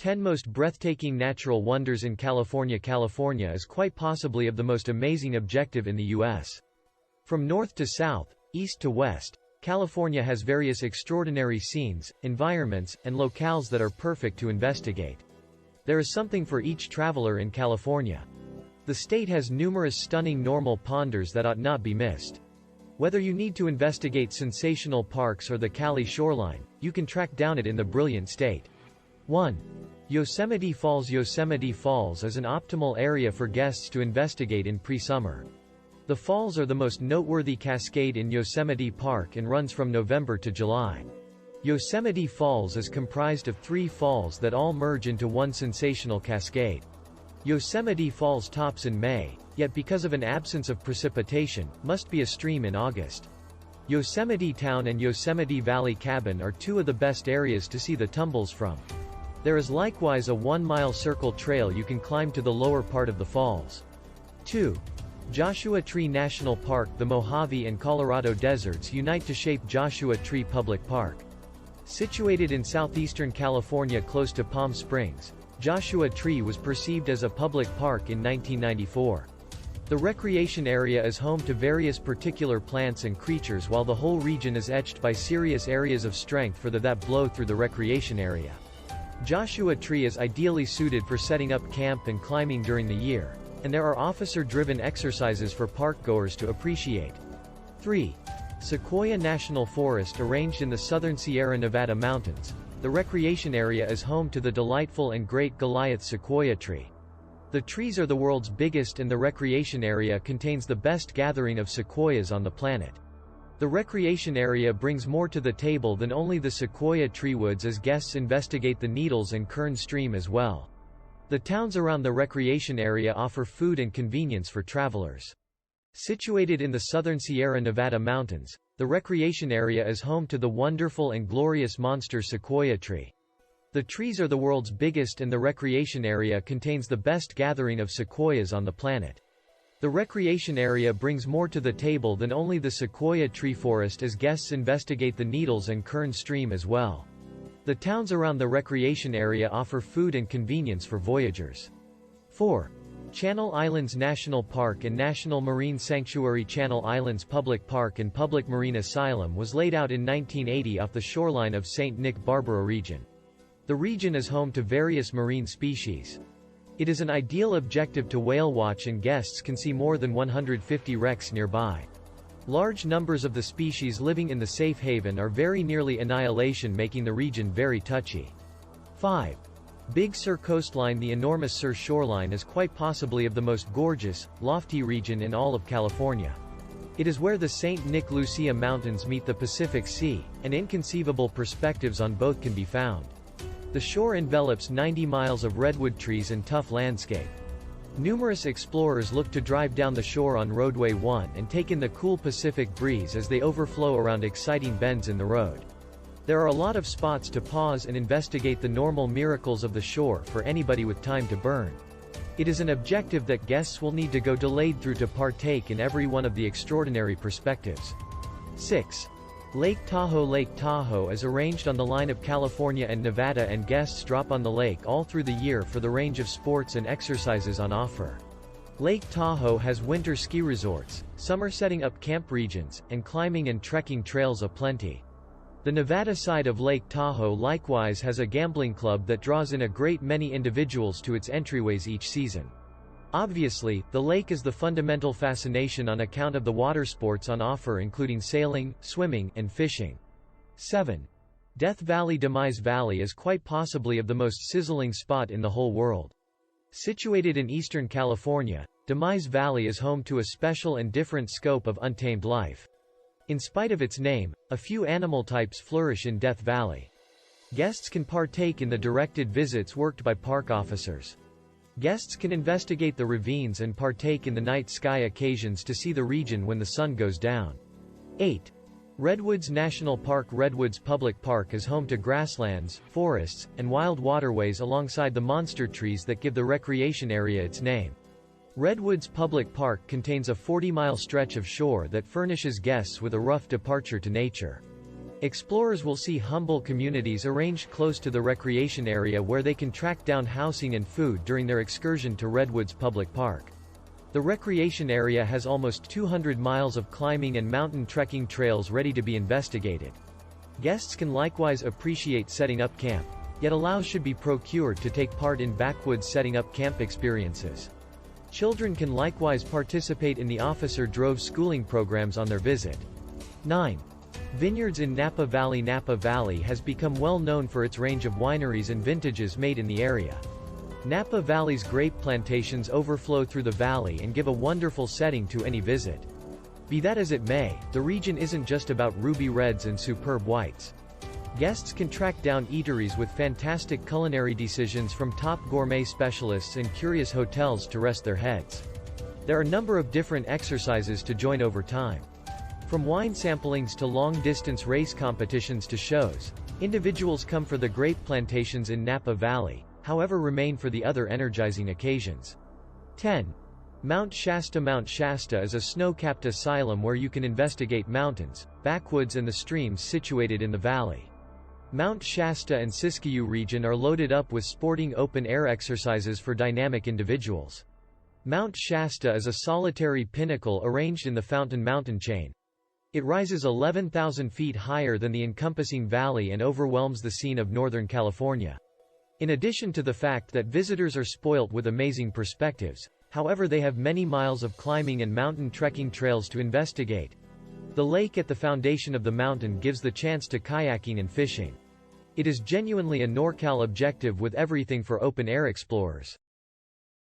10 Most Breathtaking Natural Wonders in California. California is quite possibly of the most amazing objective in the U.S. From north to south, east to west, California has various extraordinary scenes, environments, and locales that are perfect to investigate. There is something for each traveler in California. The state has numerous stunning normal ponders that ought not be missed. Whether you need to investigate sensational parks or the Cali shoreline, you can track down it in the brilliant state. 1. Yosemite Falls. Yosemite Falls is an optimal area for guests to investigate in pre-summer. The falls are the most noteworthy cascade in Yosemite Park and runs from November to July. Yosemite Falls is comprised of 3 falls that all merge into one sensational cascade. Yosemite Falls tops in May, yet because of an absence of precipitation, must be a stream in August. Yosemite Town and Yosemite Valley Cabin are 2 of the best areas to see the tumbles from. There is likewise a 1-mile circle trail you can climb to the lower part of the falls. 2. Joshua Tree National Park. The Mojave and Colorado deserts unite to shape Joshua Tree Public Park. Situated in southeastern California close to Palm Springs, Joshua Tree was perceived as a public park in 1994. The recreation area is home to various particular plants and creatures, while the whole region is etched by serious areas of strength for the that blow through the recreation area. Joshua Tree is ideally suited for setting up camp and climbing during the year, and there are officer-driven exercises for park-goers to appreciate. 3. Sequoia National Forest. Arranged in the southern Sierra Nevada mountains, the recreation area is home to the delightful and great Goliath sequoia tree. The trees are the world's biggest and the recreation area contains the best gathering of sequoias on the planet. The recreation area brings more to the table than only the sequoia tree woods as guests investigate the Needles and Kern Stream as well. The towns around the recreation area offer food and convenience for travelers. Situated in the southern Sierra Nevada mountains, the recreation area is home to the wonderful and glorious monster sequoia tree. The trees are the world's biggest and the recreation area contains the best gathering of sequoias on the planet. The recreation area brings more to the table than only the sequoia tree forest as guests investigate the Needles and Kern Stream as well. The towns around the recreation area offer food and convenience for voyagers. 4. Channel Islands National Park and National Marine Sanctuary. Channel Islands Public Park and Public Marine Asylum was laid out in 1980 off the shoreline of St. Nick Barbara region. The region is home to various marine species. It is an ideal objective to whale watch and guests can see more than 150 wrecks nearby. Large numbers of the species living in the safe haven are very nearly annihilation, making the region very touchy. 5. Big Sur Coastline. The enormous Sur shoreline is quite possibly of the most gorgeous, lofty region in all of California. It is where the St. Nick Lucia Mountains meet the Pacific Sea, and inconceivable perspectives on both can be found. The shore envelops 90 miles of redwood trees and tough landscape. Numerous explorers look to drive down the shore on Roadway 1 and take in the cool Pacific breeze as they overflow around exciting bends in the road. There are a lot of spots to pause and investigate the normal miracles of the shore for anybody with time to burn. It is an objective that guests will need to go delayed through to partake in every one of the extraordinary perspectives. 6. Lake Tahoe. Lake Tahoe is arranged on the line of California and Nevada, and guests drop on the lake all through the year for the range of sports and exercises on offer. Lake Tahoe has winter ski resorts, summer setting up camp regions, and climbing and trekking trails aplenty. The Nevada side of Lake Tahoe likewise has a gambling club that draws in a great many individuals to its entryways each season. Obviously, the lake is the fundamental fascination on account of the water sports on offer, including sailing, swimming, and fishing. 7. Death Valley. Demise Valley is quite possibly of the most sizzling spot in the whole world. Situated in eastern California, Demise Valley is home to a special and different scope of untamed life. In spite of its name, a few animal types flourish in Death Valley. Guests can partake in the directed visits worked by park officers. Guests can investigate the ravines and partake in the night sky occasions to see the region when the sun goes down. 8. Redwoods National Park. Redwoods Public Park is home to grasslands, forests, and wild waterways alongside the monster trees that give the recreation area its name. Redwoods Public Park contains a 40-mile stretch of shore that furnishes guests with a rough departure to nature. Explorers will see humble communities arranged close to the recreation area where they can track down housing and food during their excursion to Redwoods Public Park. The recreation area has almost 200 miles of climbing and mountain trekking trails ready to be investigated. Guests can likewise appreciate setting up camp, yet allows should be procured to take part in backwoods setting up camp experiences. Children can likewise participate in the officer drove schooling programs on their visit. 9. Vineyards in Napa Valley. Napa Valley has become well known for its range of wineries and vintages made in the area. Napa Valley's grape plantations overflow through the valley and give a wonderful setting to any visit. Be that as it may, the region isn't just about ruby reds and superb whites. Guests can track down eateries with fantastic culinary decisions from top gourmet specialists and curious hotels to rest their heads. There are a number of different exercises to join over time. From wine samplings to long-distance race competitions to shows, individuals come for the grape plantations in Napa Valley, however remain for the other energizing occasions. 10. Mount Shasta. Mount Shasta is a snow-capped asylum where you can investigate mountains, backwoods and the streams situated in the valley. Mount Shasta and Siskiyou region are loaded up with sporting open-air exercises for dynamic individuals. Mount Shasta is a solitary pinnacle arranged in the Fountain Mountain chain. It rises 11,000 feet higher than the encompassing valley and overwhelms the scene of Northern California. In addition to the fact that visitors are spoilt with amazing perspectives, however, they have many miles of climbing and mountain trekking trails to investigate. The lake at the foundation of the mountain gives the chance to kayaking and fishing. It is genuinely a NorCal objective with everything for open-air explorers.